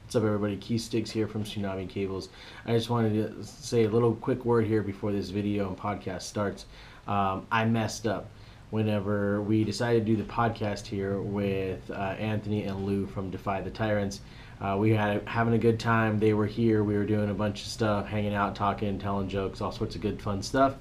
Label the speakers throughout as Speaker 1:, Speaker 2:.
Speaker 1: What's up, everybody? Stixx here from Tsunami Cables. I just wanted to say a little quick word here before this video and podcast starts. I messed up whenever we decided to do the podcast here with Anthony and Lou from Defy The Tyrants. We had having a good time. They were here. We were doing a bunch of stuff, hanging out, talking, telling jokes, all sorts of good, fun stuff.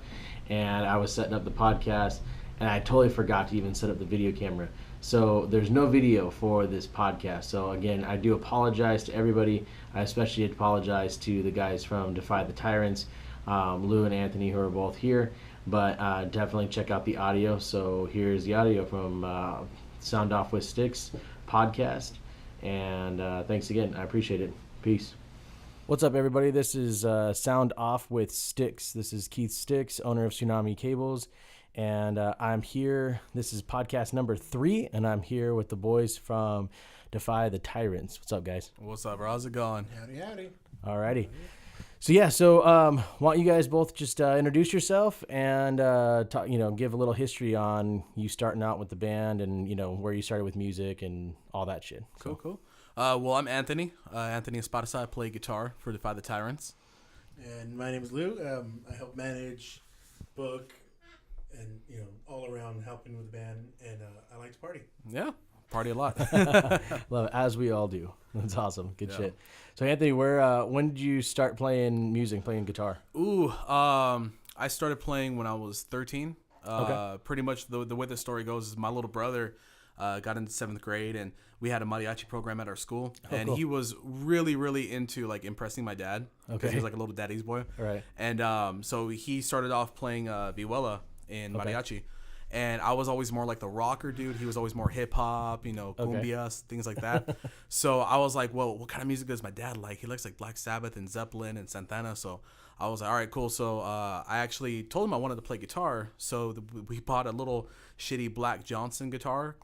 Speaker 1: And I was setting up the podcast, and I totally forgot to even set up the video camera. So there's no video for this podcast. So again, I do apologize to everybody. I especially apologize to the guys from Defy The Tyrants, Lou and Anthony, who are both here. But definitely check out the audio. So here's the audio from Sound Off with Stixx podcast. And thanks again. I appreciate it. Peace. What's up, everybody? This is Sound Off with Stixx. This is Keith Stixx, owner of Tsunami Cables. And I'm here. This is podcast number 3, and I'm here with the boys from Defy The Tyrants. What's up, guys?
Speaker 2: What's up, bro? How's it going?
Speaker 3: Howdy.
Speaker 1: Alrighty. So why don't you guys both just introduce yourself and talk, give a little history on you starting out with the band and where you started with music and all that shit.
Speaker 2: Cool. Well, I'm Anthony. Anthony Esparza. I play guitar for Defy The Tyrants.
Speaker 3: And my name is Lou. I help manage, book, and all around helping with the band. And I like to party.
Speaker 2: Yeah, party a lot.
Speaker 1: Love it, as we all do. That's awesome. Good shit. So Anthony, when did you start playing music, playing guitar?
Speaker 2: I started playing when I was 13.
Speaker 1: Okay.
Speaker 2: Pretty much the way the story goes is my little brother got into 7th grade, and we had a mariachi program at our school. And
Speaker 1: cool.
Speaker 2: he was really, really into like impressing my dad. Because he was like a little daddy's boy.
Speaker 1: Right.
Speaker 2: And so he started off playing vihuela in mariachi. And I was always more like the rocker dude. He was always more hip hop, cumbias, things like that. So I was like, well, what kind of music does my dad like? He likes like Black Sabbath and Zeppelin and Santana. So I was like, all right, cool. So I actually told him I wanted to play guitar. So we bought a little shitty Black Johnson guitar,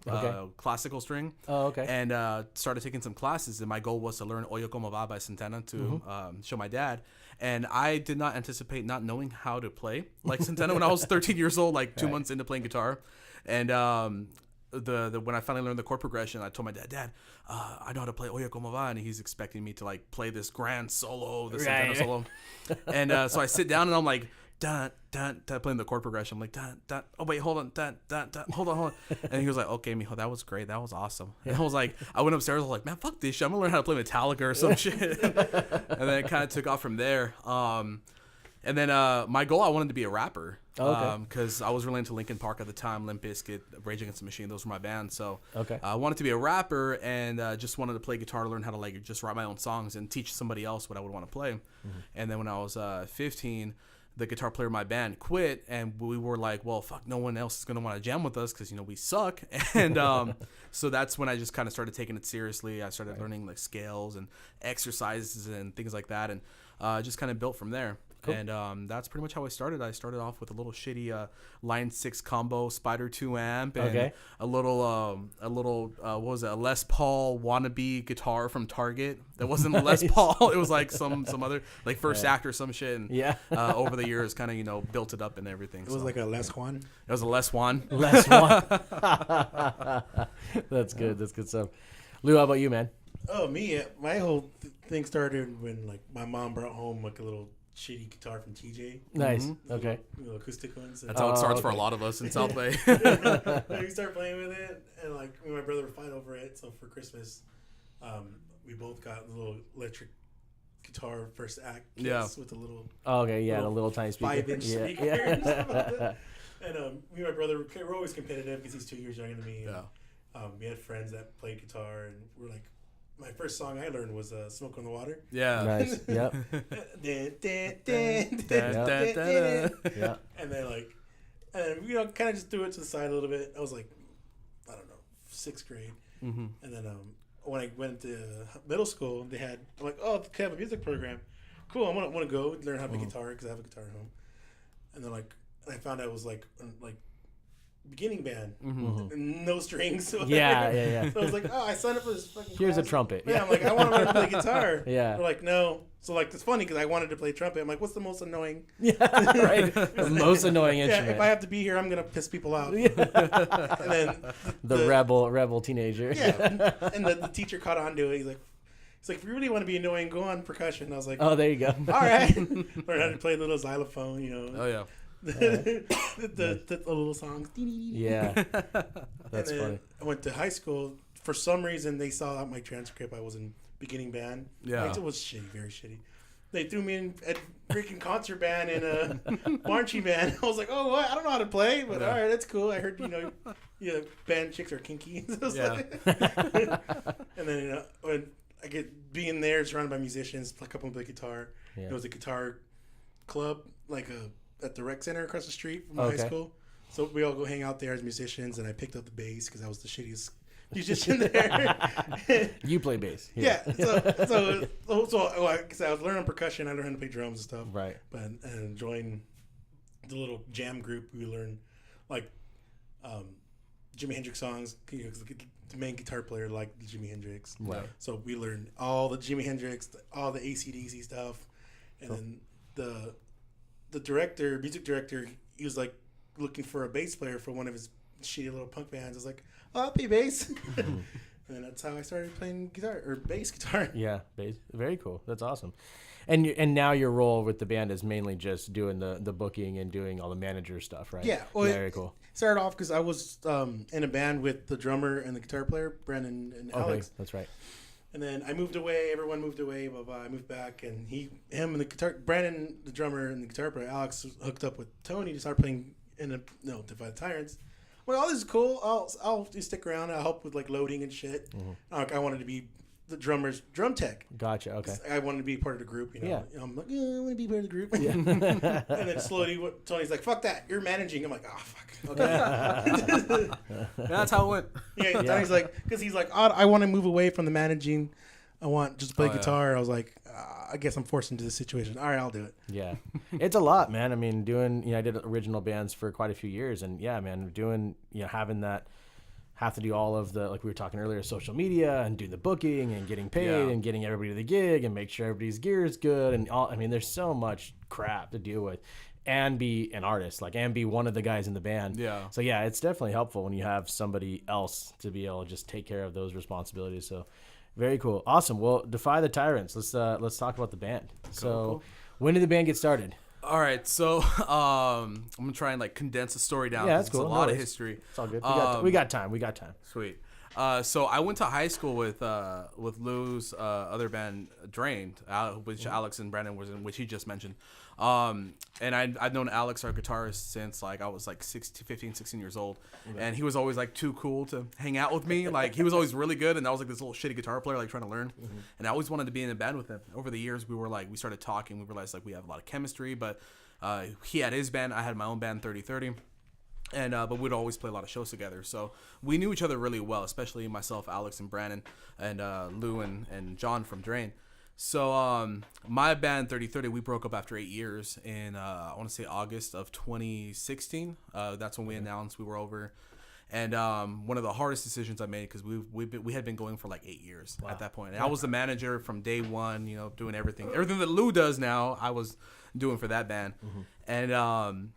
Speaker 2: classical string.
Speaker 1: Oh, okay.
Speaker 2: And started taking some classes. And my goal was to learn Oye Como Va by Santana to show my dad. And I did not anticipate not knowing how to play like Santana when I was 13 years old, like 2 months into playing guitar. And when I finally learned the chord progression, I told my dad, I know how to play Oye Como Va, and he's expecting me to like play this grand solo, this Santana solo. And so I sit down and I'm like, dun, dun, dun, playing the chord progression. I'm like, dun, dun. Oh, wait, hold on. Dun, dun, dun. Hold on. And he was like, okay, mijo, that was great. That was awesome. And I was like, I went upstairs. I was like, man, fuck this shit. I'm going to learn how to play Metallica or some shit. And then it kind of took off from there. And then my goal, I wanted to be a rapper. Because I was really into Linkin Park at the time, Limp Bizkit, Rage Against the Machine. Those were my bands. So I wanted to be a rapper and just wanted to play guitar, learn how to like just write my own songs and teach somebody else what I would want to play. And then when I was 15, the guitar player of my band quit, and we were like, well, fuck, no one else is going to want to jam with us because, we suck. And so that's when I just kind of started taking it seriously. I started learning like scales and exercises and things like that, and just kind of built from there. Cool. And that's pretty much how I started. I started off with a little shitty Line 6 combo Spider 2 amp and a little what was it, a Les Paul wannabe guitar from Target. That wasn't a Les Paul. It was like some other like First Act or some shit. And over the years, kind of built it up and everything.
Speaker 3: It was like a Les Juan.
Speaker 2: It was a Les Juan.
Speaker 1: Les Juan. That's good. That's good stuff. Lou, how about you, man?
Speaker 3: Oh, me. My whole thing started when like my mom brought home like a little shitty guitar from TJ.
Speaker 1: Nice. Okay.
Speaker 3: Little acoustic ones.
Speaker 2: That's how it starts for a lot of us in South Bay.
Speaker 3: We started playing with it, and like me and my brother would fight over it. So for Christmas, we both got a little electric guitar First Act case with a little
Speaker 1: the little tiny speaker,
Speaker 3: 5-inch speaker. And me and my brother were always competitive because he's 2 years younger than me. And, we had friends that played guitar, and we're like, my first song I learned was "Smoke on the Water."
Speaker 1: Yeah. Nice. Yep.
Speaker 3: Yeah. And then kind of just threw it to the side a little bit. I was like, I don't know, 6th grade. And then when I went to middle school, I'm like, oh, they have a music program. Cool. I want to go learn how to play guitar because I have a guitar at home. And then I found out it was like beginning band, no strings. So
Speaker 1: yeah.
Speaker 3: So I was like, oh, I signed up for this fucking
Speaker 1: Here's
Speaker 3: class.
Speaker 1: a trumpet.
Speaker 3: Yeah, I'm like, I want to learn to play guitar.
Speaker 1: Yeah.
Speaker 3: They're like, no. So like, it's funny because I wanted to play trumpet. I'm like, what's the most annoying?
Speaker 1: Yeah, right. The most annoying instrument.
Speaker 3: Yeah, if I have to be here, I'm gonna piss people out. And then
Speaker 1: the rebel teenager.
Speaker 3: Yeah, and the teacher caught on to it. He's like, if you really want to be annoying, go on percussion. I was like,
Speaker 1: Oh, there you go.
Speaker 3: all right. Learn how to play a little xylophone, you know.
Speaker 2: Oh yeah.
Speaker 3: the little songs.
Speaker 1: Yeah, that's funny.
Speaker 3: I went to high school. For some reason, they saw out my transcript I was in beginning band.
Speaker 2: Yeah.
Speaker 3: It was shitty, very shitty. They threw me in a freaking concert band and a marching band. I was like, oh, what? I don't know how to play, but all right, that's cool. I heard, band chicks are kinky. And then when I get being there, surrounded by musicians, play a couple of the guitar.
Speaker 1: Yeah.
Speaker 3: It was a guitar club, at the rec center across the street from high school. So we all go hang out there as musicians, and I picked up the bass because I was the shittiest musician there.
Speaker 1: You play bass.
Speaker 3: Yeah. So like I said, I was learning percussion. I learned how to play drums and stuff.
Speaker 1: Right.
Speaker 3: And joined the little jam group. We learned Jimi Hendrix songs. The main guitar player liked Jimi Hendrix.
Speaker 1: Right.
Speaker 3: So we learned all the Jimi Hendrix, all the AC/DC stuff, and then the music director, he was like looking for a bass player for one of his shitty little punk bands. I was like, oh, I'll play bass. And that's how I started playing guitar or bass guitar.
Speaker 1: Yeah, bass. Very cool. That's awesome. And now your role with the band is mainly just doing the booking and doing all the manager stuff, right?
Speaker 3: Yeah. Well,
Speaker 1: very cool.
Speaker 3: Started off because I was in a band with the drummer and the guitar player, Brandon and Alex.
Speaker 1: That's right.
Speaker 3: And then I moved away. Everyone moved away. Blah blah. I moved back, and him and the guitar, Brandon, the drummer, and the guitar player, Alex, was hooked up with Tony to start playing Defy the Tyrants. Well, all this is cool. I'll just stick around. I'll help with loading and shit. Mm-hmm. I wanted to be the drummer's drum tech.
Speaker 1: Gotcha. Okay.
Speaker 3: I wanted to be part of the group.
Speaker 1: Yeah.
Speaker 3: I'm like, I want to be part of the group.
Speaker 1: Yeah.
Speaker 3: And then slowly, Tony's like, "Fuck that! You're managing." I'm like, "Oh fuck." Okay.
Speaker 2: That's how it went.
Speaker 3: Yeah. Tony's like, because he's like, I want to move away from the managing. I want just to play guitar. I was like, I guess I'm forced into this situation. All right, I'll do it.
Speaker 1: Yeah, it's a lot, man. I mean, I did original bands for quite a few years, and yeah, man, doing having that. Have to do all of the, like we were talking earlier, social media and do the booking and getting paid and getting everybody to the gig and make sure everybody's gear is good and all. I mean, there's so much crap to deal with, and be an artist, and be one of the guys in the band. Yeah. So yeah, it's definitely helpful when you have somebody else to be able to just take care of those responsibilities. So very cool, awesome. Well, Defy the Tyrants. Let's talk about the band. Cool. When did the band get started?
Speaker 2: All right, so I'm gonna try and condense the story down.
Speaker 1: Yeah, that's cool.
Speaker 2: It's a lot of history.
Speaker 1: It's all good. We got time.
Speaker 2: Sweet. So I went to high school with Lou's other band, Drained, which Alex and Brandon was in, which he just mentioned. And I've known Alex, our guitarist, since I was 15, 16 years old, and he was always too cool to hang out with me. He was always really good, and I was this little shitty guitar player trying to learn. Mm-hmm. And I always wanted to be in a band with him. Over the years, we started talking. We realized we have a lot of chemistry, but he had his band, I had my own band, 3030. And but we'd always play a lot of shows together, so we knew each other really well, especially myself, Alex, and Brandon, and Lou and John from Drain. So my band 3030, we broke up after 8 years in I want to say August of 2016. That's when we announced we were over, and one of the hardest decisions I made, because we had been going for 8 years at that point. And I was the manager from day one, doing everything that Lou does now. I was doing for that band, and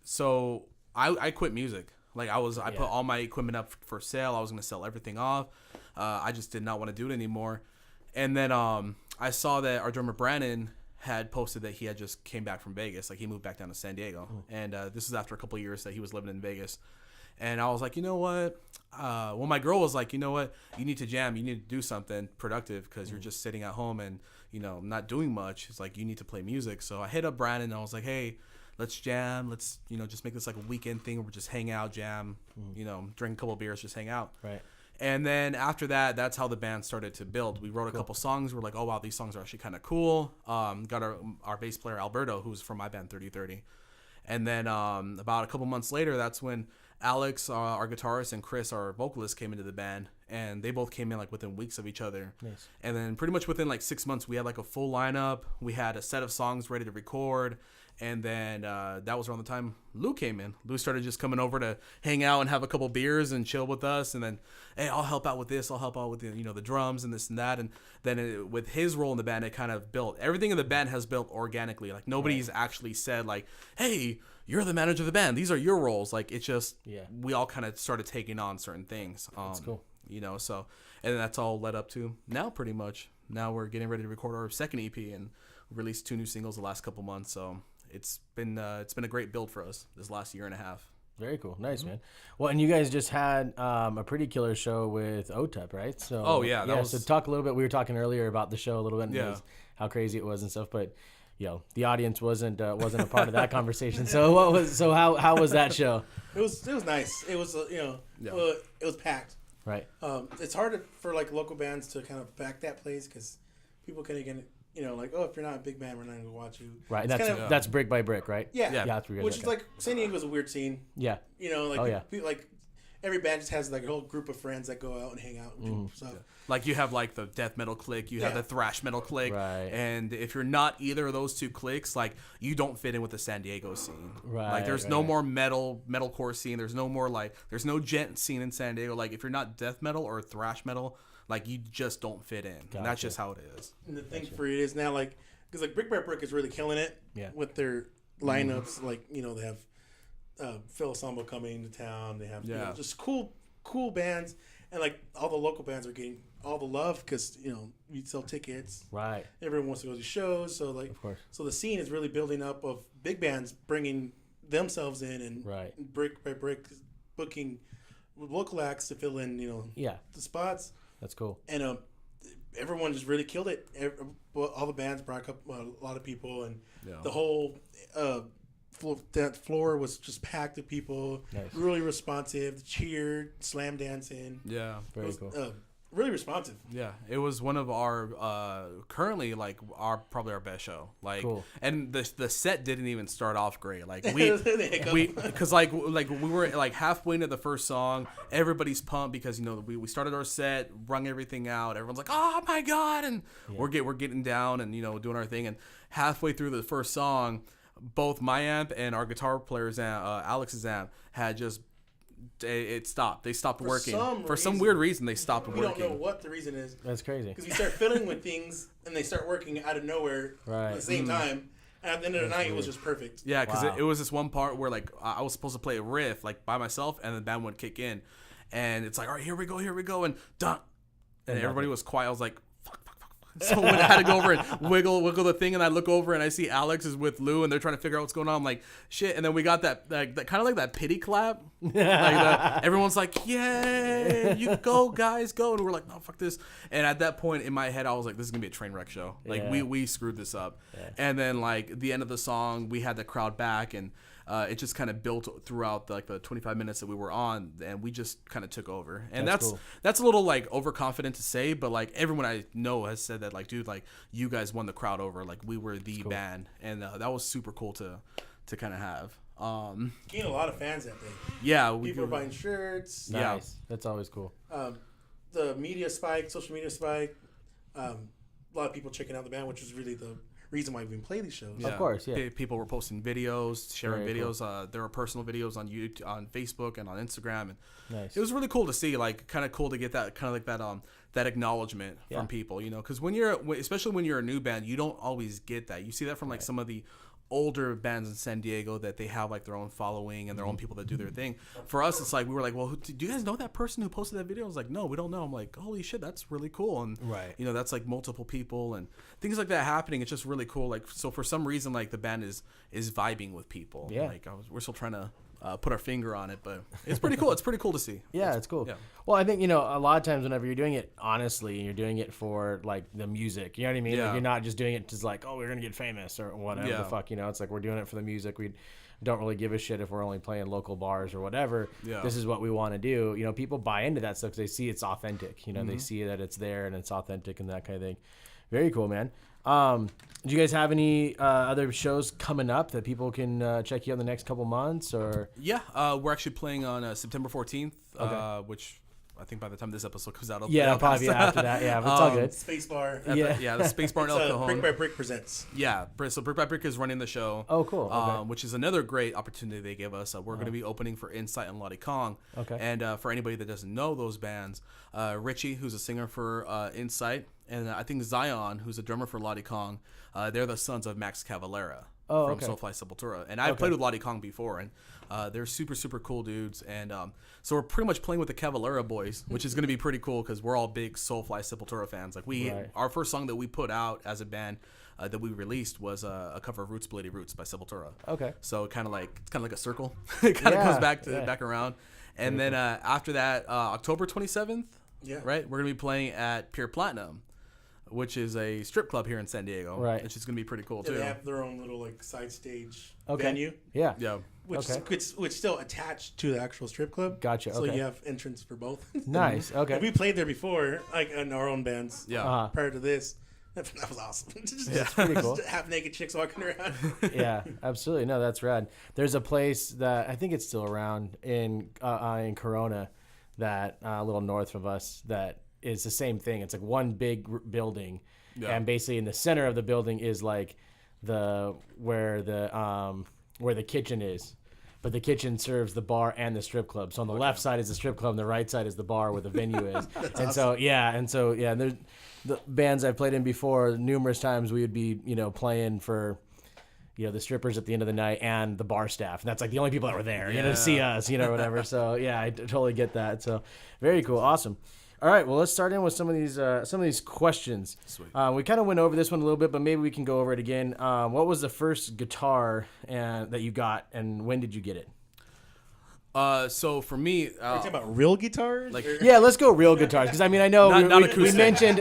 Speaker 2: so I quit music. I put all my equipment up for sale. I was going to sell everything off. I just did not want to do it anymore. And then I saw that our drummer Brandon had posted that he had just came back from Vegas. He moved back down to San Diego. And this is after a couple of years that he was living in Vegas. And I was like, you know what? My girl was like, you know what? You need to jam. You need to do something productive, because you're just sitting at home and, not doing much. It's you need to play music. So I hit up Brandon and I was like, hey, let's jam. Let's, just make this a weekend thing where we just hang out, jam, drink a couple of beers, just hang out. Right. And then after that, that's how the band started to build. We wrote a couple songs. We're like, oh, wow, these songs are actually kind of cool. Got our bass player, Alberto, who's from my band, 3030. And then about a couple months later, that's when Alex, our guitarist, and Chris, our vocalist, came into the band. And they both came in within weeks of each other. Nice. And then pretty much within 6 months, we had a full lineup. We had a set of songs ready to record. And then that was around the time Lou came in. Lou started just coming over to hang out and have a couple beers and chill with us. And then, hey, I'll help out with this. I'll help out with the drums and this and that. And then with his role in the band, it kind of built. Everything in the band has built organically. Nobody's actually said hey, you're the manager of the band. These are your roles. It's just we all kind of started taking on certain things.
Speaker 1: That's cool.
Speaker 2: So And that's all led up to now, pretty much. Now we're getting ready to record our second EP and released 2 new singles the last couple months. So it's been a great build for us this last year and a half.
Speaker 1: Very cool. Nice, man. Well, and you guys just had a pretty killer show with OTEP, right? So so talk a little bit. We were talking earlier about the show a little bit and how crazy it was and stuff, but the audience wasn't a part of that conversation. So how was that show?
Speaker 3: It was nice. It was it was packed.
Speaker 1: Right.
Speaker 3: It's hard for like local bands to kind of pack that place because people can again. Like, if you're not a big band, we're not going to watch you.
Speaker 1: Right. That's brick by brick, right?
Speaker 3: Yeah. Which is like, San Diego's a weird scene.
Speaker 1: Yeah.
Speaker 3: Like every band just has like a whole group of friends that go out and hang out and do stuff.
Speaker 2: Like you have like the death metal clique, you have the thrash metal clique,
Speaker 1: right.
Speaker 2: And if you're not either of those 2 cliques, like you don't fit in with the San Diego scene.
Speaker 1: Right.
Speaker 2: Like there's no more metalcore scene. There's no more there's no gent scene in San Diego. Like if you're not death metal or thrash metal, like you just don't fit in.
Speaker 1: Gotcha.
Speaker 2: And that's just how it is.
Speaker 3: And the thing for it is now, like, because like Brick by Brick is really killing it with their lineups. Like, they have Phil Ensemble coming to town. They have just cool bands, and like all the local bands are getting all the love because you sell tickets.
Speaker 1: Right.
Speaker 3: Everyone wants to go to shows, so like,
Speaker 1: of course.
Speaker 3: So the scene is really building up of big bands bringing themselves in and Brick by Brick booking local acts to fill in the spots.
Speaker 1: That's cool.
Speaker 3: And everyone just really killed it. All the bands brought up a lot of people, and the whole that floor was just packed with people.
Speaker 1: Nice.
Speaker 3: Really responsive, cheered, slam dancing.
Speaker 2: Yeah,
Speaker 1: very cool.
Speaker 3: Really responsive.
Speaker 2: Yeah, it was one of our currently like probably our best show. Like, cool. And the set didn't even start off great. Like we because like we were like halfway into the first song, everybody's pumped because we started our set, rung everything out. Everyone's like, oh my god, and we're getting down and doing our thing. And halfway through the first song, both my amp and our guitar player's amp, Alex's amp, had just. It stopped. They stopped working. For some weird reason, they stopped working.
Speaker 3: We don't know what the reason is.
Speaker 1: That's crazy.
Speaker 3: Because we start fiddling with things, and they start working out of nowhere at the same time. And at the end of the night, it was just perfect.
Speaker 2: Yeah, because it was this one part where like I was supposed to play a riff like by myself, and the band would kick in, and it's like, all right, here we go, and dun, and everybody was quiet. I was like, fuck. So when I had to go over and wiggle the thing, and I look over and I see Alex is with Lou, and they're trying to figure out what's going on. I'm like, shit. And then we got that kind of like that pity clap. Like everyone's like, yay, you go, guys, go. And we're like, no, fuck this. And at that point in my head, I was like, this is going to be a train wreck show. Like we screwed this up. Yeah. And then like the end of the song, we had the crowd back, and it just kind of built throughout the 25 minutes that we were on, and we just kind of took over. And that's cool. That's a little like overconfident to say, but like everyone I know has said that like, dude, like you guys won the crowd over, like we were the band, and that was super cool to kind of have.
Speaker 3: Gained a lot of fans that day.
Speaker 2: Yeah,
Speaker 3: people were buying shirts.
Speaker 1: Nice. Yeah, that's always cool.
Speaker 3: The media spike, social media spike. A lot of people checking out the band, which was really the reason why we even play these shows.
Speaker 1: Yeah. Of course, yeah.
Speaker 2: People were posting videos, sharing
Speaker 1: Very
Speaker 2: videos.
Speaker 1: Cool.
Speaker 2: There were personal videos on YouTube, on Facebook, and on Instagram, and
Speaker 1: nice.
Speaker 2: It was really cool to see. Like, kind of cool to get that kind of like that acknowledgement from people. Because especially when you're a new band, you don't always get that. You see that from like some of the older bands in San Diego that they have like their own following and their own people that do their thing. For us, it's like we were like, well, do you guys know that person who posted that video? I was like, no, we don't know. I'm like, holy shit, that's really cool. And that's like multiple people and things like that happening. It's just really cool. Like, so for some reason, like the band is vibing with people.
Speaker 1: Yeah.
Speaker 2: Like we're still trying to put our finger on it, but it's pretty cool. It's pretty cool to see.
Speaker 1: Yeah, it's cool.
Speaker 2: Yeah.
Speaker 1: Well, I think, a lot of times whenever you're doing it honestly and you're doing it for like the music, you know what I mean?
Speaker 2: Yeah.
Speaker 1: Like, you're not just doing it just like, oh, we're going to get famous or whatever the fuck, it's like we're doing it for the music. We don't really give a shit if we're only playing local bars or whatever. Yeah. This is what we want to do. People buy into that stuff because they see it's authentic. They see that it's there and it's authentic and that kind of thing. Very cool, man. Do you guys have any other shows coming up that people can check you out in the next couple months? Or
Speaker 2: we're actually playing on September 14th, which I think by the time this episode comes out,
Speaker 1: it'll probably be after that. Yeah, but it's all good.
Speaker 3: Space Bar.
Speaker 2: The Space Bar in El Cajon.
Speaker 3: Brick by Brick presents.
Speaker 2: Yeah, so Brick by Brick is running the show.
Speaker 1: Oh, cool. Okay.
Speaker 2: Which is another great opportunity they give us. We're going to be opening for Insight and Lottie Kong.
Speaker 1: Okay.
Speaker 2: And for anybody that doesn't know those bands, Richie, who's a singer for Insight, and I think Zion, who's a drummer for Lottie Kong, they're the sons of Max Cavalera. from Soulfly Sepultura. And I've played with Lottie Kong before, and they're super, super cool dudes. And so we're pretty much playing with the Cavalera boys, which is going to be pretty cool because we're all big Soulfly Sepultura fans. Like our first song that we put out as a band that we released was a cover of Roots Bloody Roots by Sepultura. Okay. So it's kind of like a circle. It kind of goes back around. And then after that, October 27th, right, we're going to be playing at Pure Platinum, which is a strip club here in San Diego. Right. Which is going to be pretty cool, too.
Speaker 3: They have their own little like side stage venue.
Speaker 1: Yeah.
Speaker 3: Which still attached to the actual strip club.
Speaker 1: Gotcha.
Speaker 3: So you have entrance for both.
Speaker 1: Nice. Okay.
Speaker 3: And we played there before, like in our own bands. Yeah. Prior to this. That was awesome.
Speaker 1: That's pretty cool.
Speaker 3: Half naked chicks walking around.
Speaker 1: Yeah, absolutely. No, that's rad. There's a place that I think it's still around in Corona, that a little north of us, that is the same thing. It's like one big building, and basically in the center of the building is like where the kitchen is. But the kitchen serves the bar and the strip club. So on the left side is the strip club, and the right side is the bar where the venue is. And awesome. So there's the bands I've played in before. Numerous times we would be, playing for, the strippers at the end of the night and the bar staff. And that's like the only people that were there, to see us, whatever. So yeah, I totally get that. So very cool, awesome. All right, well, let's start in with some of these questions. Sweet. We kind of went over this one a little bit, but maybe we can go over it again. What was the first guitar that you got, and when did you get it?
Speaker 2: So for me,
Speaker 3: are you talking about real guitars?
Speaker 1: Yeah, let's go real guitars, because I mean I know we mentioned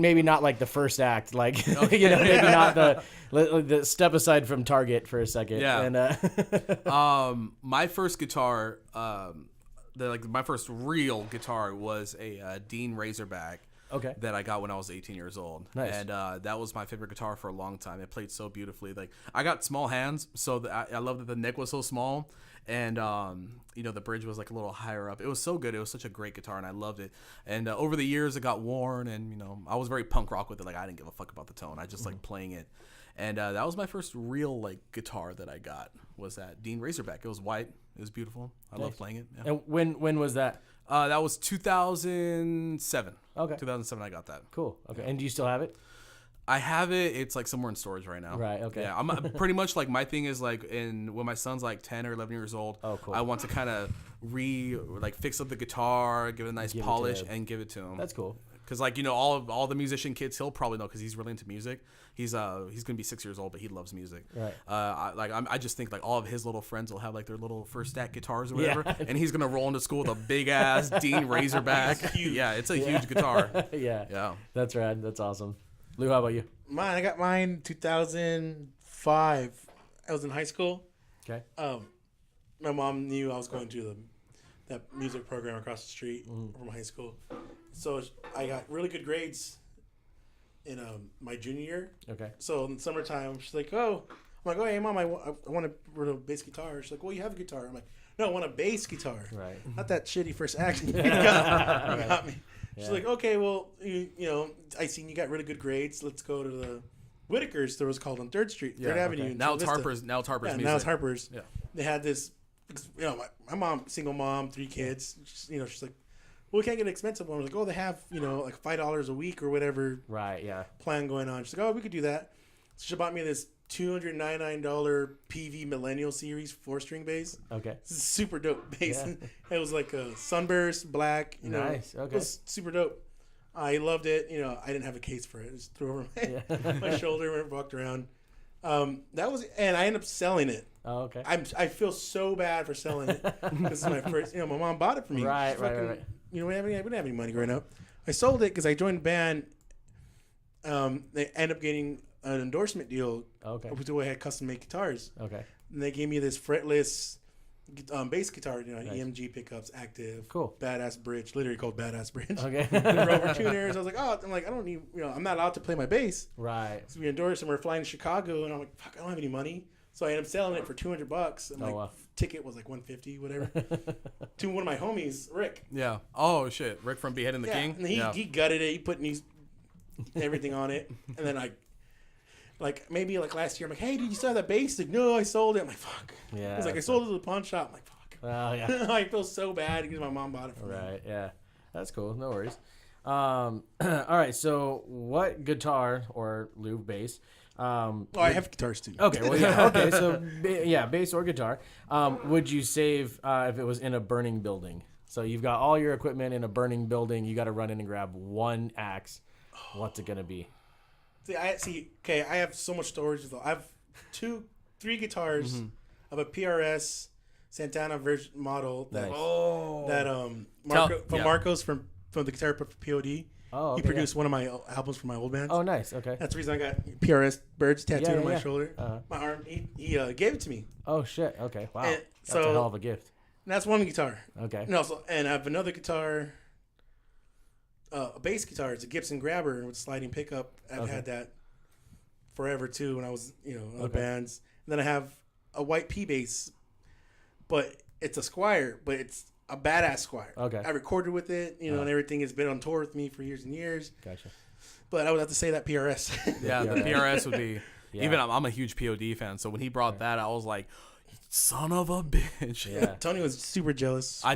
Speaker 1: maybe not like the first act, like maybe not the step aside from Target for a second.
Speaker 2: Yeah. And my first guitar. My first real guitar was a Dean Razorback that I got when I was 18 years old. Nice. And that was my favorite guitar for a long time. It played so beautifully. Like, I got small hands, so I love that the neck was so small, and the bridge was like a little higher up. It was so good. It was such a great guitar, and I loved it. And over the years, it got worn, and I was very punk rock with it. Like, I didn't give a fuck about the tone. I just liked playing it. And that was my first real guitar that I got, was that Dean Razorback. It was white. It was beautiful. I love playing it. Yeah.
Speaker 1: And when was that?
Speaker 2: That was 2007.
Speaker 1: Okay.
Speaker 2: 2007 I got that.
Speaker 1: Cool. Okay. And do you still have it?
Speaker 2: I have it. It's like somewhere in storage right now.
Speaker 1: Right. Okay.
Speaker 2: Yeah. I'm pretty much like, my thing is like when my son's like 10 or 11 years old.
Speaker 1: Oh, cool.
Speaker 2: I want to kind of fix up the guitar, give it a nice polish, and give it to him.
Speaker 1: That's cool.
Speaker 2: Because all the musician kids, he'll probably know because he's really into music. He's gonna be 6 years old, but he loves music. Right. I just think all of his little friends will have their little first act guitars or whatever, and he's gonna roll into school with a big ass Dean Razorback. Yeah, it's a huge guitar.
Speaker 1: Yeah. That's rad. That's awesome. Lou, how about you?
Speaker 3: I got mine 2005. I was in high school.
Speaker 1: Okay.
Speaker 3: My mom knew I was going to that music program across the street from high school, so I got really good grades in my junior year.
Speaker 1: Okay.
Speaker 3: So in the summertime, she's like, "Oh," I'm like, "Oh, hey, mom, I want a bass guitar." She's like, "Well, you have a guitar." I'm like, "No, I want a bass guitar." Right. Not that shitty first act. You got me. She's like, "Okay, well, I seen you got really good grades. Let's go to the Whitaker's." There was called on 3rd Street, 3rd Avenue.
Speaker 2: Okay. Now it's Harper's. Now it's Harper's.
Speaker 3: Now it's Harper's. Yeah. They had this. My mom, single mom, 3 kids. She's like, "Well, we can't get an expensive one." I was like, "Oh, they have like $5 a week or whatever."
Speaker 1: Right. Yeah.
Speaker 3: Plan going on. She's like, "Oh, we could do that." So she bought me this $299 PV Millennial Series 4-string bass.
Speaker 1: Okay.
Speaker 3: This is super dope bass. Yeah. It was like a sunburst black.
Speaker 1: Nice. Okay.
Speaker 3: It was super dope. I loved it. I didn't have a case for it. I just threw it over my shoulder and walked around. And I ended up selling it.
Speaker 1: Oh, okay.
Speaker 3: I feel so bad for selling it. This is my first. My mom bought it for me.
Speaker 1: Right.
Speaker 3: We didn't have any money growing up. I sold it because I joined a band. They ended up getting an endorsement deal.
Speaker 1: Okay.
Speaker 3: With the way I had custom made guitars.
Speaker 1: Okay.
Speaker 3: And they gave me this fretless bass guitar. Nice. EMG pickups, active.
Speaker 1: Cool.
Speaker 3: Badass bridge. Literally called Badass Bridge.
Speaker 1: Okay.
Speaker 3: Rover tuners. I was like, I don't need. I'm not allowed to play my bass.
Speaker 1: Right.
Speaker 3: So we endorsed, and we're flying to Chicago, and I'm like, fuck, I don't have any money. So I ended up selling it for $200. And ticket was like $150, whatever. To one of my homies, Rick.
Speaker 2: Yeah. Oh shit, Rick from Beheading the King.
Speaker 3: And he gutted it. He put everything on it, and then maybe last year, I'm like, "Hey, did you sell that bass?" He's like, "No, I sold it." I'm like, "Fuck."
Speaker 1: Yeah.
Speaker 3: He's like, "I sold it to the pawn shop." I'm like, "Fuck."
Speaker 1: Oh yeah.
Speaker 3: I feel so bad because my mom bought it for me.
Speaker 1: Right. Yeah. That's cool. No worries. All right. So, what guitar or Lou bass
Speaker 3: I have guitars too.
Speaker 1: Okay, well, yeah. Okay, so bass or guitar. Would you save if it was in a burning building? So you've got all your equipment in a burning building. You got to run in and grab one axe. What's it gonna be?
Speaker 3: Okay, I have so much storage though. I have 3 guitars. I have a PRS Santana version model that Marcos from the Guitar for POD.
Speaker 1: Oh, okay,
Speaker 3: he produced one of my albums for my old bands.
Speaker 1: Oh, nice. Okay.
Speaker 3: That's the reason I got PRS birds tattooed on my shoulder,
Speaker 1: Uh-huh.
Speaker 3: my arm. He gave it to me.
Speaker 1: Oh shit. Okay. Wow.
Speaker 3: And
Speaker 1: That's a hell of a gift.
Speaker 3: And that's one guitar.
Speaker 1: Okay.
Speaker 3: And I have another guitar, a bass guitar. It's a Gibson Grabber with sliding pickup. I've had that forever too when I was other bands. And then I have a white P bass, but it's a Squier, but it's a badass Squier.
Speaker 1: Okay.
Speaker 3: I recorded with it, and everything has been on tour with me for years and years.
Speaker 1: Gotcha.
Speaker 3: But I would have to say that PRS.
Speaker 2: Yeah, the PRS would be. Yeah. Even I'm a huge POD fan, so when he brought that, I was like, "Son of a bitch!"
Speaker 3: Yeah. Tony was super jealous.
Speaker 2: I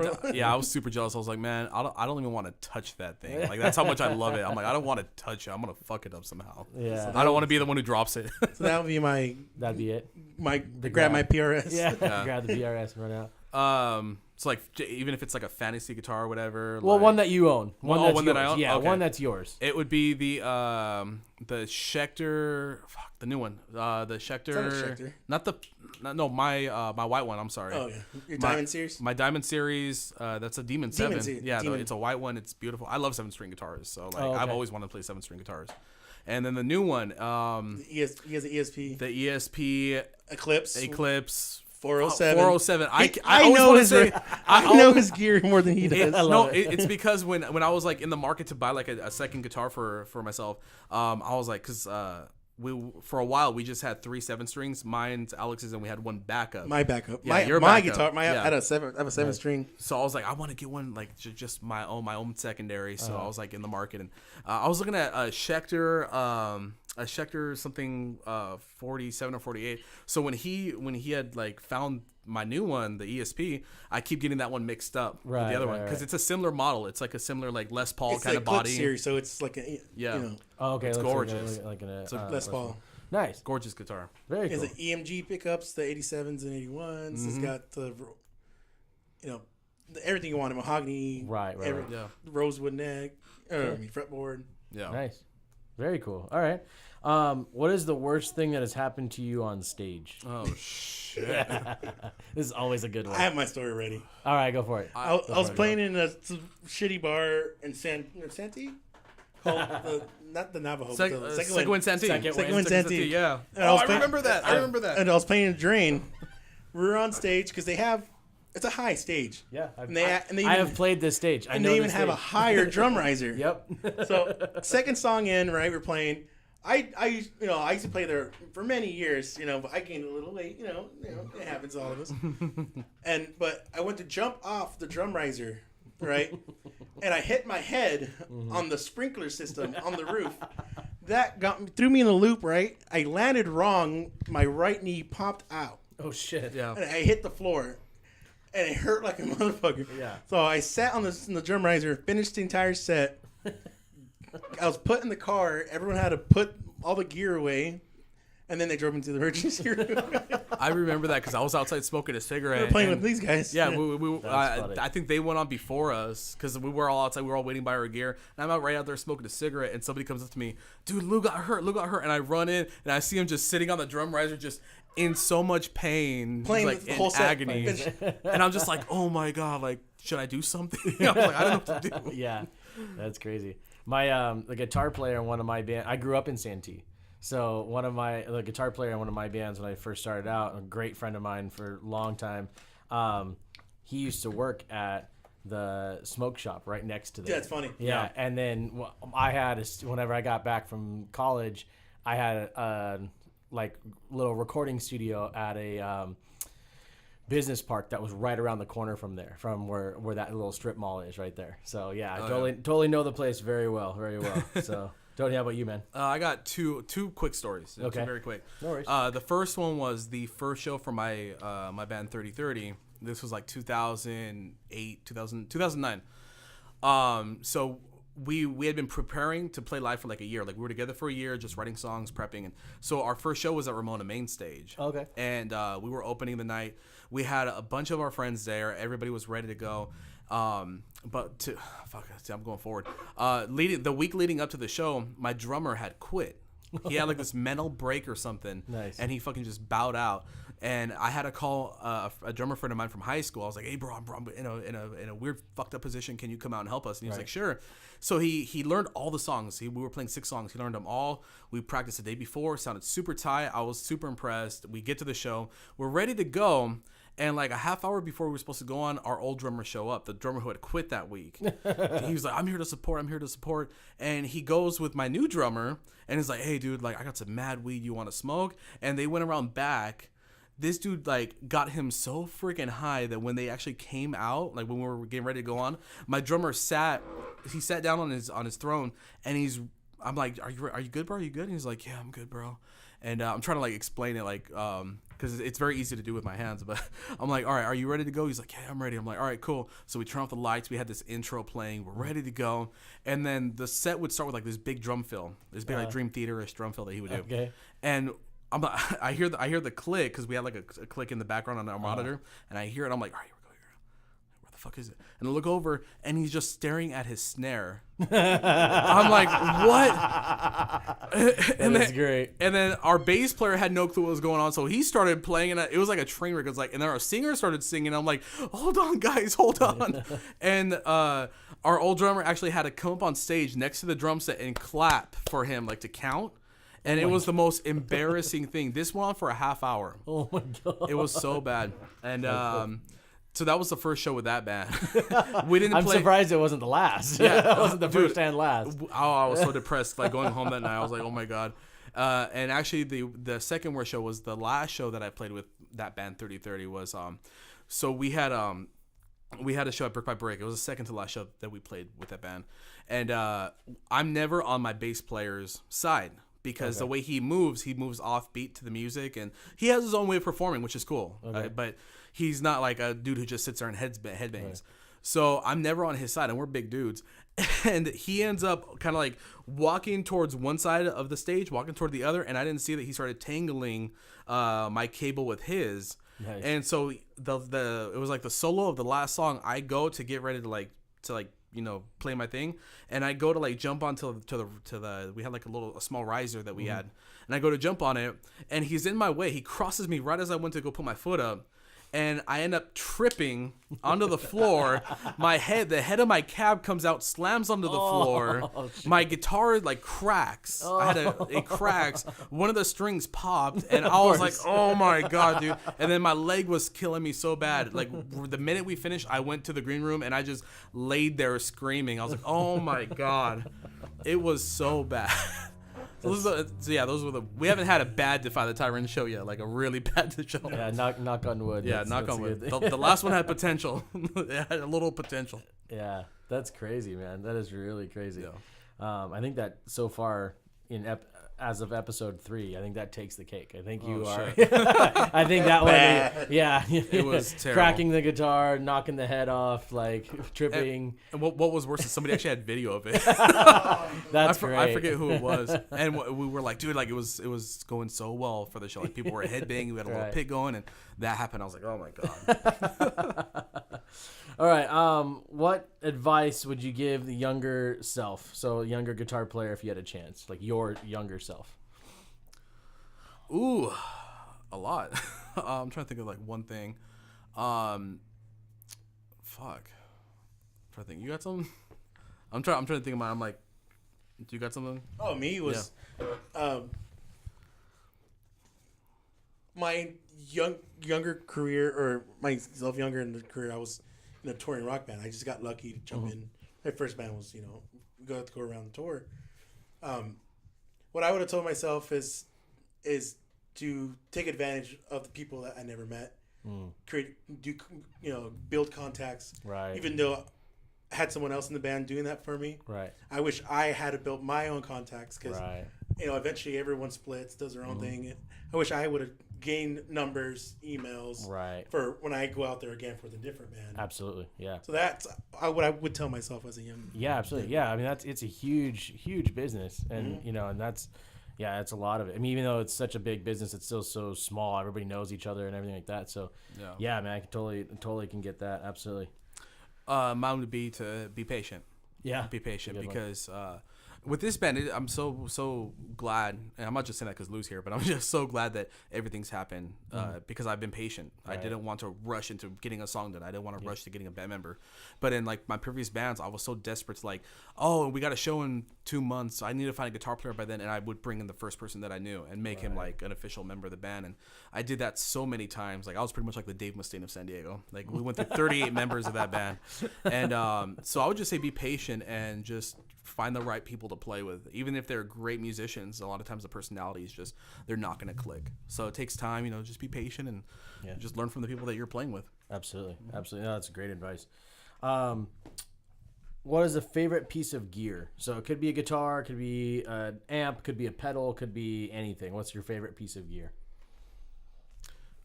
Speaker 2: was super jealous. I was like, "Man, I don't even want to touch that thing. Like that's how much I love it. I'm like, I don't want to touch it. I'm gonna fuck it up somehow.
Speaker 1: Yeah.
Speaker 2: I don't want to be the one who drops it.
Speaker 3: So that would be my.
Speaker 1: That'd be it.
Speaker 3: Grab my PRS.
Speaker 1: Yeah. Grab the PRS and run out.
Speaker 2: So like even if it's like a fantasy guitar or whatever.
Speaker 1: Well,
Speaker 2: like,
Speaker 1: one that you own. One
Speaker 2: that I own.
Speaker 1: Yeah,
Speaker 2: okay.
Speaker 1: one that's yours.
Speaker 2: It would be the Schecter. Fuck, the new one. The Schecter. My white one. I'm sorry.
Speaker 3: Oh yeah, your Diamond Series.
Speaker 2: My Diamond Series. That's a Demon 7. Yeah,
Speaker 3: Demon.
Speaker 2: It's a white one. It's beautiful. I love 7-string guitars. So like
Speaker 1: okay.
Speaker 2: I've always wanted to play 7-string guitars. And then the new one.
Speaker 3: He has an ESP.
Speaker 2: The ESP
Speaker 3: Eclipse.
Speaker 2: 407. 407.
Speaker 3: I know his gear more than he does.
Speaker 2: It's because when I was like in the market to buy like a second guitar for myself, I was like, because for a while we just had 3 7-strings, mine's, Alex's, and we had one backup.
Speaker 3: My backup.
Speaker 2: Yeah,
Speaker 3: my guitar. I had a 7-string.
Speaker 2: So I was like, I want to get one like just my own secondary. So I was like in the market, and I was looking at a Schecter something 47 or 48. So when he had like found my new one, the ESP, I keep getting that one mixed up with the other one because it's a similar model. It's like a similar like Les Paul kind of body
Speaker 3: series, so it's like
Speaker 1: okay,
Speaker 2: it's gorgeous.
Speaker 1: Like
Speaker 3: it's a Les Paul.
Speaker 1: Nice,
Speaker 2: gorgeous guitar.
Speaker 1: Very cool.
Speaker 3: It's the EMG pickups, the 87s and 81s. It's got the everything you want, a mahogany,
Speaker 1: right.
Speaker 3: Rosewood neck, fretboard.
Speaker 2: Yeah,
Speaker 1: nice, very cool. All right. What is the worst thing that has happened to you on stage?
Speaker 2: Oh shit!
Speaker 1: This is always a good one.
Speaker 3: I have my story ready.
Speaker 1: All right, go for it.
Speaker 3: I was playing in a shitty bar in Santee, called not the Navajo,
Speaker 2: Second Wind Santee.
Speaker 3: Second Wind Santee.
Speaker 2: Yeah. I remember that. I remember that.
Speaker 3: And I was playing in Drain. We were on stage because it's a high stage.
Speaker 1: Yeah,
Speaker 3: I
Speaker 1: have played this stage.
Speaker 3: And they even have a higher drum riser.
Speaker 1: Yep.
Speaker 3: So second song in, right? We're playing. I used to play there for many years, but I gained a little weight, it happens to all of us. But I went to jump off the drum riser, right? And I hit my head on the sprinkler system on the roof. That threw me in a loop, right? I landed wrong. My right knee popped out.
Speaker 1: Oh shit!
Speaker 2: Yeah.
Speaker 3: And I hit the floor. And it hurt like a motherfucker.
Speaker 1: Yeah.
Speaker 3: So I sat on the drum riser, finished the entire set. I was put in the car. Everyone had to put all the gear away, and then they drove me to the emergency room.
Speaker 2: I remember that because I was outside smoking a cigarette.
Speaker 3: We were playing with these guys.
Speaker 2: Yeah, I think they went on before us because we were all outside. We were all waiting by our gear, and I'm right out there smoking a cigarette, and somebody comes up to me, dude, Lou got hurt, and I run in, and I see him just sitting on the drum riser, just in so much pain,
Speaker 3: playing
Speaker 2: like
Speaker 3: the
Speaker 2: in
Speaker 3: whole
Speaker 2: agony, and I'm just like, oh my god, like should I do something? I'm like, I don't know what to do.
Speaker 1: Yeah, that's crazy. My the guitar player in one of my bands, I grew up in Santee. So the guitar player in one of my bands when I first started out, a great friend of mine for a long time, he used to work at the smoke shop right next to there.
Speaker 3: Yeah, it's funny.
Speaker 1: Yeah, and then I had whenever I got back from college, I had a like little recording studio at a business park that was right around the corner from there, from where that little strip mall is right there. So yeah, I totally know the place very well. So Tony, how about you, man?
Speaker 2: I got two quick stories.
Speaker 1: Okay.
Speaker 2: Two very quick.
Speaker 1: No worries.
Speaker 2: The first one was the first show for my my band 3030. This was like 2008, 2009. So we had been preparing to play live for like a year. Like we were together for a year, just writing songs, prepping, and so our first show was at Ramona Main Stage.
Speaker 1: Okay.
Speaker 2: And we were opening the night. We had a bunch of our friends there. Everybody was ready to go. I'm going forward. The week leading up to the show, my drummer had quit. He had like this mental break or something.
Speaker 1: Nice.
Speaker 2: And he fucking just bowed out. And I had to call a drummer friend of mine from high school. I was like, "Hey, bro, I'm in a weird fucked up position. Can you come out and help us?" And he was like, "Sure." So he learned all the songs. We were playing 6 songs. He learned them all. We practiced the day before. Sounded super tight. I was super impressed. We get to the show. We're ready to go. And like a half hour before we were supposed to go on, our old drummer show up, the drummer who had quit that week. He was like, I'm here to support. And he goes with my new drummer and he's like, hey, dude, like I got some mad weed you want to smoke? And they went around back. This dude like got him so freaking high that when they actually came out, like when we were getting ready to go on, my drummer sat down on his throne and I'm like, are you good, bro? Are you good? And he's like, yeah, I'm good, bro. And I'm trying to like explain it like, because it's very easy to do with my hands, but I'm like, all right, are you ready to go? He's like, yeah, I'm ready. I'm like, all right, cool. So we turn off the lights. We had this intro playing. We're ready to go. And then the set would start with like this big drum fill, this big like Dream Theater-ish drum fill that he would do. Okay. And I'm like, I hear the click because we had like a click in the background on our monitor, and I hear it. I'm like, all right, where the fuck is it? And I look over, and he's just staring at his snare. I'm like, what?
Speaker 1: That's great.
Speaker 2: And then our bass player had no clue what was going on, so he started playing, and it was like a train wreck. It was like, and then our singer started singing. And I'm like, hold on, guys, hold on. And our old drummer actually had to come up on stage next to the drum set and clap for him, like to count. And it was the most embarrassing thing. This went on for a half hour.
Speaker 1: Oh my God.
Speaker 2: It was so bad. And so that was the first show with that band.
Speaker 1: I'm surprised it wasn't the last. Yeah, it wasn't the first and last.
Speaker 2: I was so depressed. Like going home that night, I was like, oh my God. And actually, the second worst show was the last show that I played with that band, 3030. Was so we had a show at Brick by Brick. It was the second to last show that we played with that band, and I'm never on my bass player's side. Because the way he moves offbeat to the music, and he has his own way of performing, which is cool. Okay. But he's not like a dude who just sits there and headbangs. Right. So I'm never on his side, and we're big dudes. And he ends up kind of like walking towards one side of the stage, walking toward the other, and I didn't see that he started tangling my cable with his. Nice. And so it was like the solo of the last song. I go to get ready to play my thing, and I go to like jump onto the we had like a small riser that we had, and I go to jump on it, and he's in my way. He crosses me right as I went to go put my foot up, and I end up tripping onto the floor. The head of my cab comes out, slams onto the floor. My guitar like cracks. It cracks. One of the strings popped, and I was like, oh my God, dude. And then my leg was killing me so bad. Like the minute we finished, I went to the green room and I just laid there screaming. I was like, oh my God. It was so bad. Those were the. We haven't had a bad Defy the Tyrants show yet, like a really bad show.
Speaker 1: Yeah, knock on wood.
Speaker 2: Yeah, knock on wood. The last one had potential. It had a little potential.
Speaker 1: Yeah, that's crazy, man. That is really crazy. Yeah. I think that so far as of episode 3, I think that takes the cake. I think you are. I think that one. Yeah,
Speaker 2: it was terrible.
Speaker 1: Cracking the guitar, knocking the head off, like tripping.
Speaker 2: And what was worse is somebody actually had video of it.
Speaker 1: That's great.
Speaker 2: I forget who it was, and we were like, dude, like it was going so well for the show. Like people were headbanging, we had a little pit going, and that happened. I was like, oh my God.
Speaker 1: All right. What advice would you give the younger self? So, a younger guitar player, if you had a chance, like your younger self.
Speaker 2: Ooh, a lot. I'm trying to think of like one thing. Fuck. I'm trying to think. You got something? I'm trying to think of mine. I'm like, do you got something?
Speaker 3: Oh, me was, my younger career, or myself younger in the career, I was in a touring rock band. I just got lucky to jump in. My first band was, go around the tour. What I would have told myself is to take advantage of the people that I never met, build contacts.
Speaker 1: Right.
Speaker 3: Even though I had someone else in the band doing that for me.
Speaker 1: Right.
Speaker 3: I wish I had built my own contacts because,
Speaker 1: right.
Speaker 3: Eventually everyone splits, does their own thing. I wish I would have gain numbers, emails,
Speaker 1: right,
Speaker 3: for when I go out there again for the different band.
Speaker 1: absolutely, yeah.
Speaker 3: So that's what I would tell myself as a young.
Speaker 1: Yeah, absolutely. Yeah, I mean it's a huge business, and and that's it's a lot of it. I mean, even though it's such a big business, it's still so small. Everybody knows each other and everything like that. So yeah, man, I can totally can get that. Absolutely.
Speaker 2: Mine would be to be patient.
Speaker 1: Yeah,
Speaker 2: be patient because with this band, I'm so glad, and I'm not just saying that because Lou's here, but I'm just so glad that everything's happened because I've been patient. Right. I didn't want to rush into getting a song done. I didn't want to rush to getting a band member. But in like my previous bands, I was so desperate to like, oh, we got a show in 2 months. I need to find a guitar player by then, and I would bring in the first person that I knew and make him like an official member of the band. And I did that so many times. Like I was pretty much like the Dave Mustaine of San Diego. Like we went through 38 members of that band, and so I would just say be patient and just find the right people to play with. Even if they're great musicians, a lot of times the personality is just, they're not going to click. So it takes time, just be patient and just learn from the people that you're playing with.
Speaker 1: Absolutely. Absolutely. No, that's great advice. What is a favorite piece of gear? So it could be a guitar, could be an amp, could be a pedal, could be anything. What's your favorite piece of gear?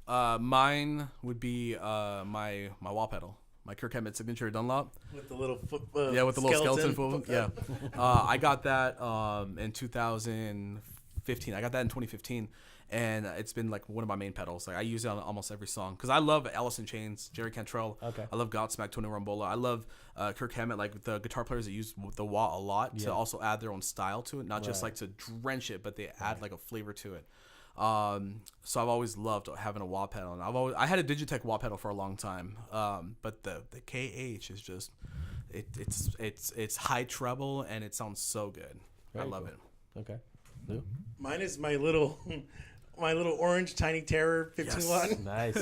Speaker 2: Mine would be my wall pedal. My Kirk Hammett signature Dunlop.
Speaker 3: With the little foot.
Speaker 2: With the little skeleton foot. Yeah. I got that in 2015. I got that in 2015. And it's been like one of my main pedals. Like I use it on almost every song. Because I love Alice in Chains, Jerry Cantrell. Okay. I love Godsmack, Tony Rombola. I love Kirk Hammett, like the guitar players that use the wah a lot to also add their own style to it. Not just like to drench it, but they add like a flavor to it. So I've always loved having a wah pedal, and I had a Digitech wah pedal for a long time. But the KH is just it's high treble and it sounds so good. Very I love it.
Speaker 1: Okay. Lou?
Speaker 3: Mine is my little orange Tiny Terror 15 watt.
Speaker 1: Nice.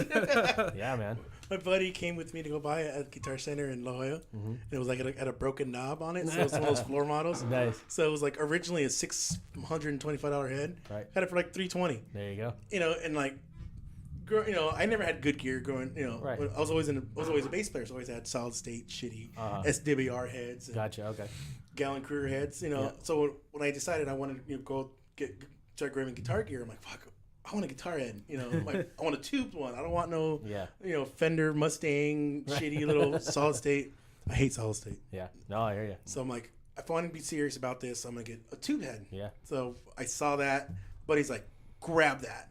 Speaker 1: Yeah, man.
Speaker 3: My buddy came with me to go buy it at Guitar Center in La Jolla. And it was like it had a broken knob on it, so it was one of those floor models.
Speaker 1: Nice.
Speaker 3: So it was like originally a $625 head.
Speaker 1: Right.
Speaker 3: Had it for like $320.
Speaker 1: There you go.
Speaker 3: And like, I never had good gear growing.
Speaker 1: Right.
Speaker 3: I was always a bass player, so I always had solid state, shitty SWR heads.
Speaker 1: Gotcha. Okay.
Speaker 3: Gallon Kruger heads. So when I decided I wanted to start grabbing guitar gear, I'm like, fuck. I want a guitar head, I want a tubed one. I don't want no, Fender Mustang, shitty little solid state. I hate solid state.
Speaker 1: Yeah. No, I hear you.
Speaker 3: So I'm like, if I want to be serious about this, I'm going to get a tube head.
Speaker 1: Yeah.
Speaker 3: So I saw that, but he's like, grab that.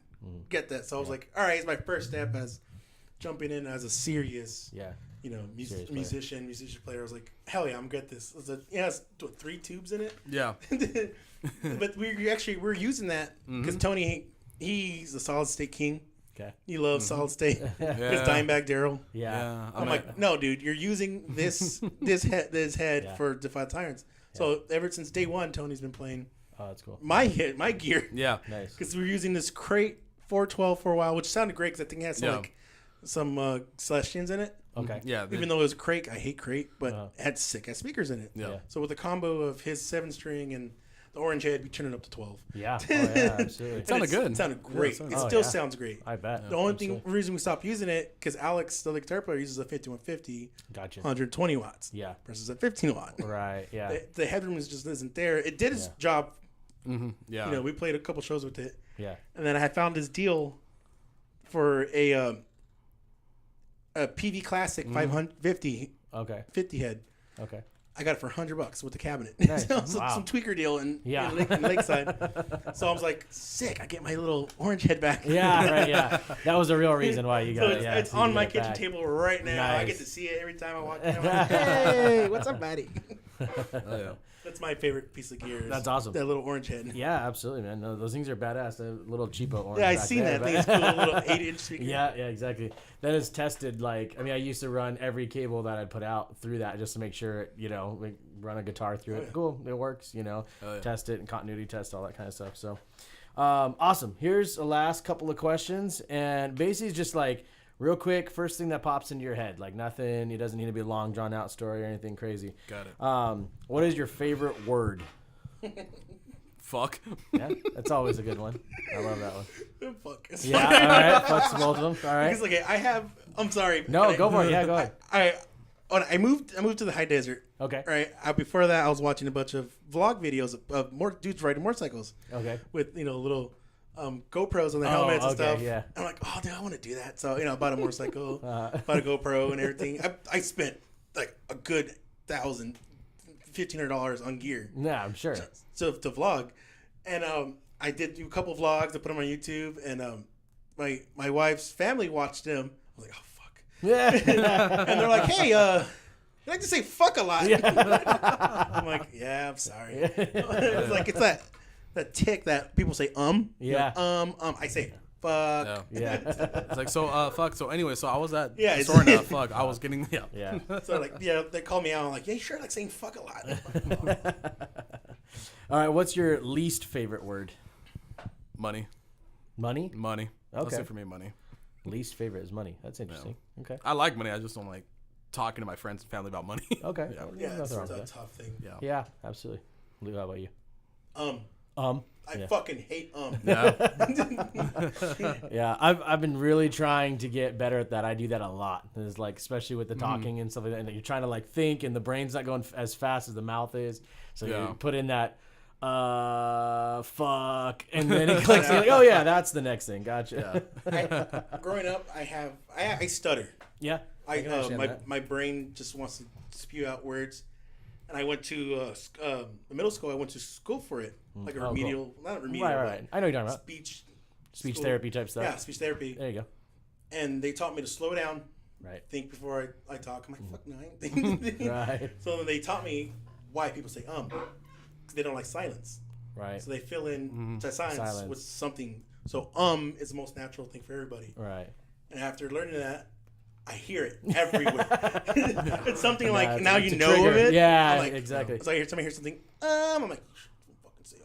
Speaker 3: Get that. So I was like, all right, it's my first step as jumping in as a serious, musician player. I was like, hell yeah, I'm good at this. It has 3 tubes in it.
Speaker 2: Yeah.
Speaker 3: But we're using that because Tony, he's a solid state king.
Speaker 1: Okay.
Speaker 3: He loves solid state. Because Dimebag Daryl.
Speaker 1: Yeah.
Speaker 3: I'm like, no, dude, you're using this head for Defy the Tyrants. So ever since day one, Tony's been playing.
Speaker 1: Oh, that's cool.
Speaker 3: My gear.
Speaker 2: Yeah.
Speaker 1: Nice.
Speaker 3: Because we're using this crate 412 for a while, which sounded great because I think it had some Celestians in it.
Speaker 1: Okay.
Speaker 2: Yeah.
Speaker 3: Even though it was crate, I hate crate, but it had sick ass speakers in it.
Speaker 2: Yeah.
Speaker 3: So with the combo of his 7-string and the orange head, we turned it up to 12.
Speaker 1: Yeah. Oh, yeah, absolutely.
Speaker 2: It sounded good.
Speaker 3: It sounded great. It still sounds great.
Speaker 1: I bet.
Speaker 3: The only reason we stopped using it, because Alex, the guitar player, uses a 5150.
Speaker 1: Gotcha.
Speaker 3: 120 watts.
Speaker 1: Yeah.
Speaker 3: Versus a 15 watt.
Speaker 1: Right. Yeah.
Speaker 3: The headroom just isn't there. It did its job.
Speaker 2: Mm-hmm. Yeah.
Speaker 3: We played a couple shows with it.
Speaker 1: Yeah.
Speaker 3: And then I had found this deal for a PV Classic 550.
Speaker 1: Okay.
Speaker 3: 50 head.
Speaker 1: Okay.
Speaker 3: I got it for $100 with the cabinet.
Speaker 1: Nice.
Speaker 3: Some tweaker deal in Lakeside. So I was like, sick. I get my little orange head back.
Speaker 1: Yeah, right. Yeah, that was the real reason why you got it. Yeah,
Speaker 3: it's on my kitchen table right now.
Speaker 1: Nice.
Speaker 3: I get to see it every time I walk in. I'm like, hey, what's up, buddy?
Speaker 2: Oh, yeah.
Speaker 3: That's my favorite piece of gear.
Speaker 1: That's awesome.
Speaker 3: That little orange head.
Speaker 1: Yeah, absolutely, man. No, those things are badass. The little cheapo orange.
Speaker 3: Yeah, I seen that. I think it's cool. A little 8-inch speaker.
Speaker 1: Yeah, exactly. That is tested. I used to run every cable that I'd put out through that just to make sure, run a guitar through it. Cool, it works. Test it and continuity test, all that kind of stuff. So, awesome. Here's the last couple of questions, and basically just real quick, first thing that pops into your head, nothing. It doesn't need to be a long, drawn out story or anything crazy.
Speaker 2: Got it.
Speaker 1: What is your favorite word?
Speaker 2: Fuck.
Speaker 1: Yeah, that's always a good one. I love that one.
Speaker 3: Fuck.
Speaker 1: Yeah, all right. Fuck's both of them. All right.
Speaker 3: Because I'm sorry.
Speaker 1: No, go for it. Yeah, go ahead.
Speaker 3: I moved to the high desert.
Speaker 1: Okay.
Speaker 3: Right. Before that, I was watching a bunch of vlog videos of more dudes riding motorcycles.
Speaker 1: Okay.
Speaker 3: With little GoPros on the helmets and stuff.
Speaker 1: Yeah.
Speaker 3: I'm like, oh, dude, I want to do that. So, I bought a motorcycle, bought a GoPro and everything. I spent like a good $1,500 on gear.
Speaker 1: Yeah, I'm sure.
Speaker 3: To vlog. And I did do a couple of vlogs. I put them on YouTube. And my wife's family watched them. I was like, oh, fuck.
Speaker 1: Yeah.
Speaker 3: And they're like, hey, you like to say fuck a lot.
Speaker 1: Yeah.
Speaker 3: I'm like, yeah, I'm sorry. It's like, it's that tick that people say,
Speaker 1: Yeah.
Speaker 3: I say, fuck.
Speaker 1: Yeah.
Speaker 2: It's like, so, fuck. So anyway, so I was at
Speaker 3: Yeah,
Speaker 2: store now. Fuck. I was getting,
Speaker 1: Yeah.
Speaker 3: So, like, they call me out. I'm like, yeah, you sure like saying fuck a lot.
Speaker 1: All right, what's your least favorite word?
Speaker 2: Money.
Speaker 1: Money?
Speaker 2: Money.
Speaker 1: Okay.
Speaker 2: That's it for me, money.
Speaker 1: Least favorite is money. That's interesting. Okay.
Speaker 2: I like money. I just don't like talking to my friends and family about money.
Speaker 1: Okay.
Speaker 3: Yeah, it's
Speaker 1: Nothing wrong
Speaker 3: a
Speaker 1: with that.
Speaker 3: tough thing.
Speaker 1: Yeah, absolutely. Lou, how about you?
Speaker 3: I fucking hate
Speaker 2: Yeah.
Speaker 1: Yeah, I've been really trying to get better at that. I do that a lot. It's like, especially with the talking and stuff like that. And you're trying to like think, and the brain's not going as fast as the mouth is. So you put in that fuck, and then it clicks. You're like, oh yeah, that's the next thing. Gotcha.
Speaker 3: Growing up, I stutter.
Speaker 1: Yeah. I can understand that.
Speaker 3: My brain just wants to spew out words. And I went to the middle school. I went to school for it, like a remedial, not remedial,
Speaker 1: right. I know what you're talking about. Speech
Speaker 3: school.
Speaker 1: therapy type stuff.
Speaker 3: Yeah, speech therapy.
Speaker 1: There you go.
Speaker 3: And they taught me to slow down,
Speaker 1: Right.
Speaker 3: think before I talk. I'm like, fuck no, I ain't thinking.
Speaker 1: Right.
Speaker 3: So then they taught me why people say because they don't like silence.
Speaker 1: Right.
Speaker 3: So they fill in silence with something. So is the most natural thing for everybody.
Speaker 1: Right.
Speaker 3: And after learning that, I hear it everywhere. It's something like, now you know
Speaker 1: trigger.
Speaker 3: of it.
Speaker 1: Yeah,
Speaker 3: like,
Speaker 1: exactly.
Speaker 3: So I hear somebody hear something, I'm like, fucking say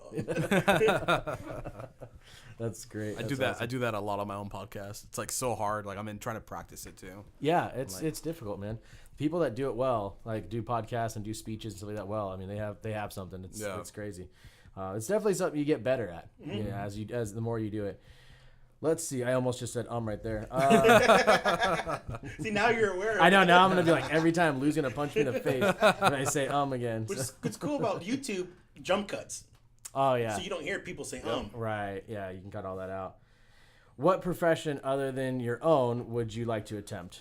Speaker 1: That's great.
Speaker 2: I do that. Awesome. I do that a lot on my own podcast. It's like so hard. Like I'm trying to practice it too.
Speaker 1: Yeah, it's difficult, man. People that do it well, like do podcasts and do speeches and stuff like that well. I mean, they have something. It's crazy. It's definitely something you get better at. You know, as the more you do it. Let's see. I almost just said right there.
Speaker 3: See, now you're aware of it.
Speaker 1: I know. Now I'm going to be like, every time Lou's going to punch me in the face when I say again.
Speaker 3: Which is what's cool about YouTube, jump cuts.
Speaker 1: Oh, yeah.
Speaker 3: So you don't hear people say
Speaker 1: Right. Yeah, you can cut all that out. What profession other than your own would you like to attempt?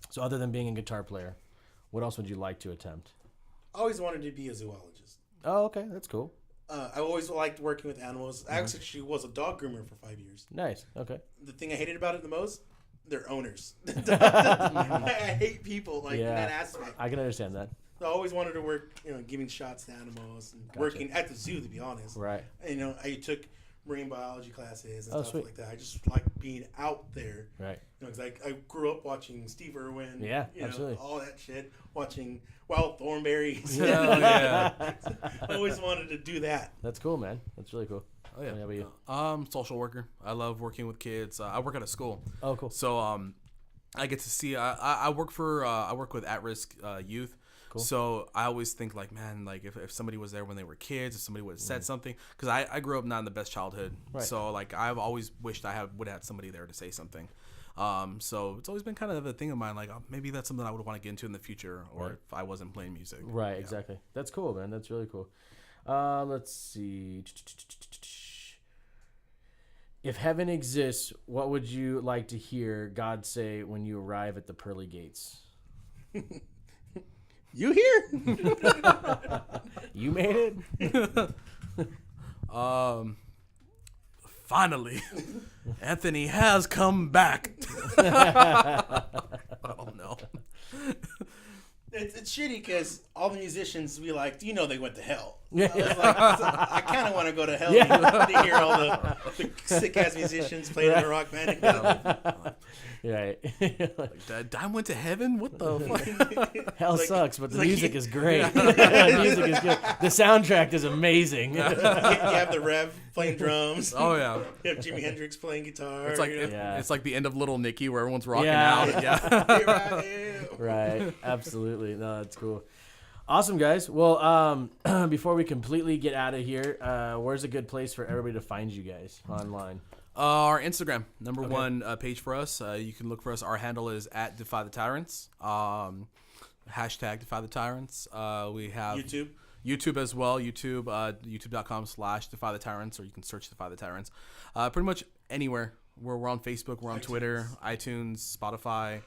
Speaker 1: So other than being a guitar player, what else would you like to attempt?
Speaker 3: I always wanted to be a zoologist.
Speaker 1: Oh, okay. That's cool.
Speaker 3: I always liked working with animals. I actually was a dog groomer for 5 years.
Speaker 1: Nice. Okay.
Speaker 3: The thing I hated about it the most, their owners. I hate people in that aspect.
Speaker 1: I can understand that.
Speaker 3: I always wanted to work, giving shots to animals and working at the zoo, to be honest.
Speaker 1: Right.
Speaker 3: And, I took marine biology classes and stuff
Speaker 1: sweet.
Speaker 3: like that. I just like being out there.
Speaker 1: Right.
Speaker 3: Because I grew up watching Steve Irwin.
Speaker 1: Yeah, absolutely.
Speaker 3: All that shit. Watching Wild Thornberries.
Speaker 2: Yeah.
Speaker 3: I always wanted to do that.
Speaker 1: That's cool, man. That's really cool.
Speaker 2: Oh yeah.
Speaker 1: How about you?
Speaker 2: Social worker. I love working with kids. I work at a school.
Speaker 1: Oh, cool.
Speaker 2: So I get to see. I work with at-risk youth. Cool. So I always think like, man, like if somebody was there when they were kids, if somebody would have said something, because I grew up not in the best childhood. Right. So like I've always wished I would have had somebody there to say something. So it's always been kind of a thing of mine, like maybe that's something I would want to get into in the future, or if I wasn't playing music.
Speaker 1: Right, exactly. That's cool, man. That's really cool. Let's see. If heaven exists, what would you like to hear God say when you arrive at the pearly gates?
Speaker 3: You here?
Speaker 1: You made it?
Speaker 2: Finally, Anthony has come back. Oh no.
Speaker 3: It's shitty because all the musicians be like, they went to hell. I kind of want to go to hell to hear all the sick ass musicians playing in a rock band.
Speaker 1: Right.
Speaker 2: Like, I went to heaven? What the fuck?
Speaker 1: Hell sucks, but the music is great. The music is good. The soundtrack is amazing.
Speaker 3: You have the Rev playing drums.
Speaker 2: Oh yeah.
Speaker 3: You have Jimi Hendrix playing guitar.
Speaker 2: It's like it's like the end of Little Nicky where everyone's rocking out.
Speaker 1: Yeah. Right. Absolutely. No, that's cool. Awesome, guys. Well, before we completely get out of here, where's a good place for everybody to find you guys online?
Speaker 2: Our Instagram, number one page for us. You can look for us. Our handle is at Defy The Tyrants. Hashtag Defy The Tyrants. We have YouTube as well. YouTube.com/Defy The Tyrants, or you can search Defy The Tyrants. Pretty much anywhere. We're on Facebook. We're on Twitter, iTunes, Spotify.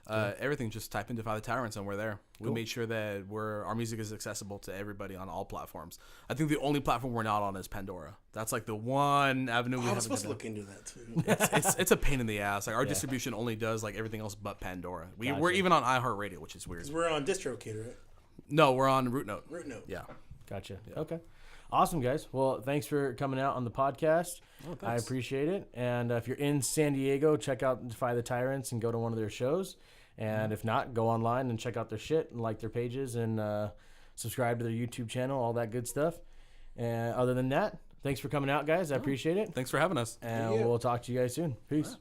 Speaker 2: Everything. Just type in Defy The Tyrants and we're there. Cool. We made sure that our music is accessible to everybody on all platforms. I think the only platform we're not on is Pandora. That's like the one avenue we haven't.
Speaker 3: I'm supposed to look into that too.
Speaker 2: It's a pain in the ass. Like our distribution only does like everything else but Pandora. We're even on iHeartRadio, which is weird.
Speaker 3: We're on DistroKid, right?
Speaker 2: No, we're on Root Note.
Speaker 3: Yeah.
Speaker 1: Gotcha. Yeah. Okay. Awesome, guys. Well, thanks for coming out on the podcast.
Speaker 2: Oh,
Speaker 1: I appreciate it. And if you're in San Diego, check out Defy The Tyrants and go to one of their shows. And if not, go online and check out their shit and like their pages and subscribe to their YouTube channel, all that good stuff. And other than that, thanks for coming out, guys. I appreciate it.
Speaker 2: Thanks for having us.
Speaker 1: And we'll talk to you guys soon. Peace.